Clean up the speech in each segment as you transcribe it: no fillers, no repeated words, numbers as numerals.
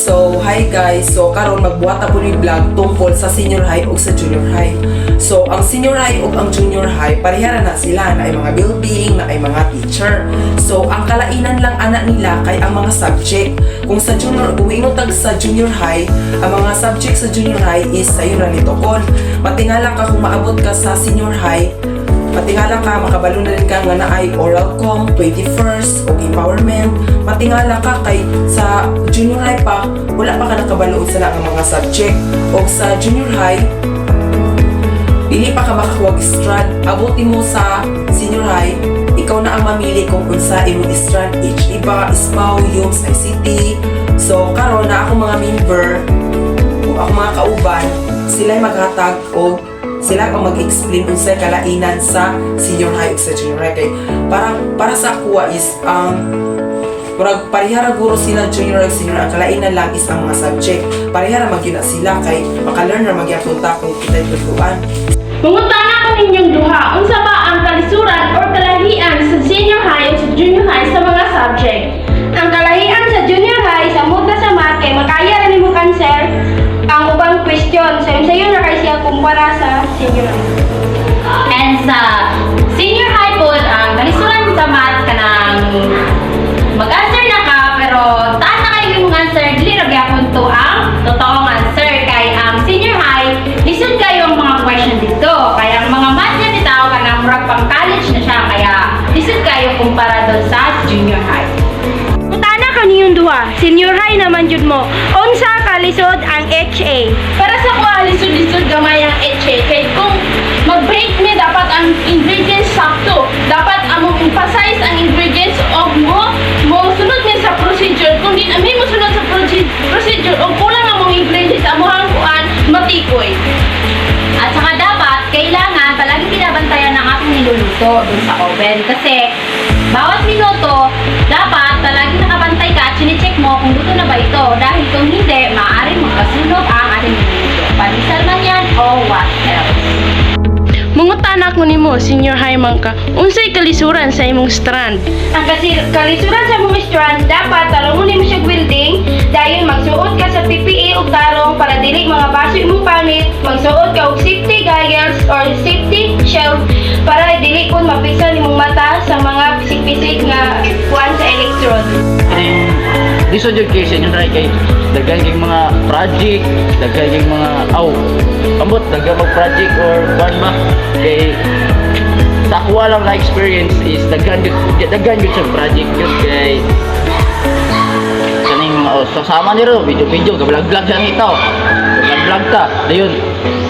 So, hi guys. So, karon magbuhat ako ni vlog tungkol sa senior high o sa junior high. So, ang senior high o ang junior high, parehara na sila na ay mga building, na ay mga teacher. So, ang kalainan lang anak nila kay ang mga subject. Kung sa junior, kung inutag sa junior high, ang mga subject sa junior high is sayo na nito kon. Matingala ka kung maabot ka sa senior high, matingala ka, makabalo na rin ka nga na ay oral com, 21st, o empowerment. Matingala ka kay sa junior high pa, wala pa ka nakabaloon sa lang mga subject. O sa junior high, dili pa ka makakuwag strand. Abuti mo sa senior high, ikaw na ang mamili kung unsa imong strand. Iba, SPAW, YUMS, ICT. So, karon na ako mga member, o ako mga kauban, sila maghatag o sila ang mag-explain kung sa kalainan sa senior high o sa junior high. Kay para sa kuha is murag parihara guro sila junior high senior high. Ang kalainan lang is ang mga subject. Parihara magyud na sila kay maka-learn na magyapon ta kung kita'y tutuan. Mungutana ko ninyong duha, unsa ba ang kalisuran or kalahian sa senior high o sa junior high sa mga subject? Ang kalahian sa junior high sa muda sa math kay makaya ra nimo cancer ang ubang question. Sayo na kay siya kumpara sa senior high. And sa senior high po, ang kalisuran sa math ka nang mag-answer na ka, pero taas na kayo yung answer, dili ra gyapon to ang totoong answer. Kay ang senior high, lisod kayo ang mga question dito. Kaya ang mga math niya bitaw ka nang murag pang college na siya, kaya lisod kayo kumpara doon sa junior high. Utana ka niyong duha, senior high naman jud mo. Unsa kalisod ang HA? Para sa ko, lisod-lisod gamay ang HA. Kaya kung mag-break me, dapat ang ingredients sakto. Dapat among emphasize ang ingredients o mo sunod me sa procedure. Kung di namin mo sunod sa procedure o kulang among ingredients, amuhang kuan, matikoy. At saka dapat, kailangan palagi binabantayan ng ating niluluto dun sa oven. Kasi bawat minuto, dapat palagi nakabantay ka at sinicheck mo kung luto na ba ito. Dahil kung hindi, maaaring magkasunog ang ating niluluto. Panisal man yan o what else. Mungutana ko nimo, senior high man ka. Unsay kalisuran sa imong strand? Ang kalisuran sa imong strand dapat tarungon nimo siya welding, dayon magsuot ka sa PPE ug tarong para dili mga baso imong panit, magsuot ka og safety goggles or safety shield para dili kun mapisan imong mata sa mga pisik-pisik nga kuan sa electrode. Lisod yung case yun kay daghan kay mga project, daghan kay mga ambot daghan mag project or kuan ba kay sa kuha lang na experience is daghan yun sa project yun kay kaning sama ni ro video gablog-vlog siya nito gablog ta dayon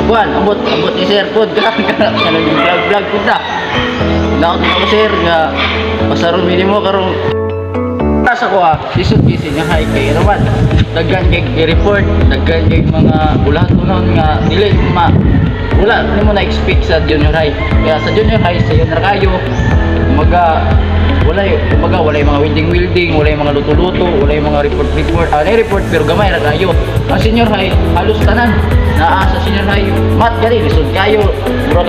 kuan ambot ni sir pod kanang vlog pud ta naot ko sir nga pasaron minimo karong sa ko lisod kasi nga high kay naman daghan kay report daghan kay mga bulat-bulat nga dili wala mo na expect sa junior high kaya sa junior high sayo na kayo wala yung mga welding wala yung mga luto wala yung mga report pero gamay ra kayo ang senior high halos tanan naa sa senior high math gali lisod kayo mura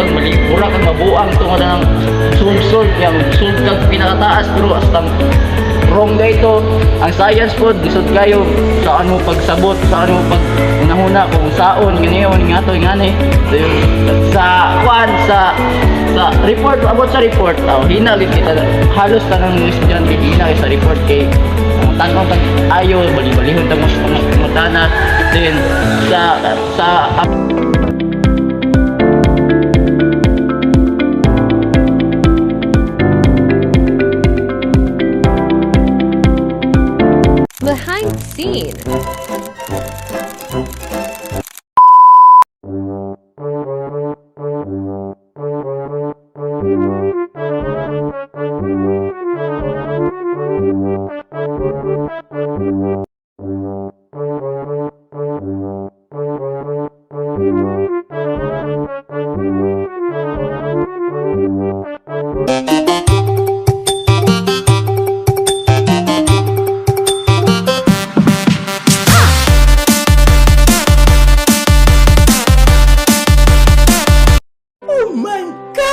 kang mabuang tungod ng sulsol yang sultag pinakataas pero astang wrong ito ang science po lisod kayo saan mo pagsabot saan mo pag unahuna kung saon ganyan nga to ngani sa kwan sa report about sa report hinalit kita halos tanang estudyante hina sa report kay tanong tag ayo bali-balihon tag mas pangutana then sa Behind the scene. Oh my God!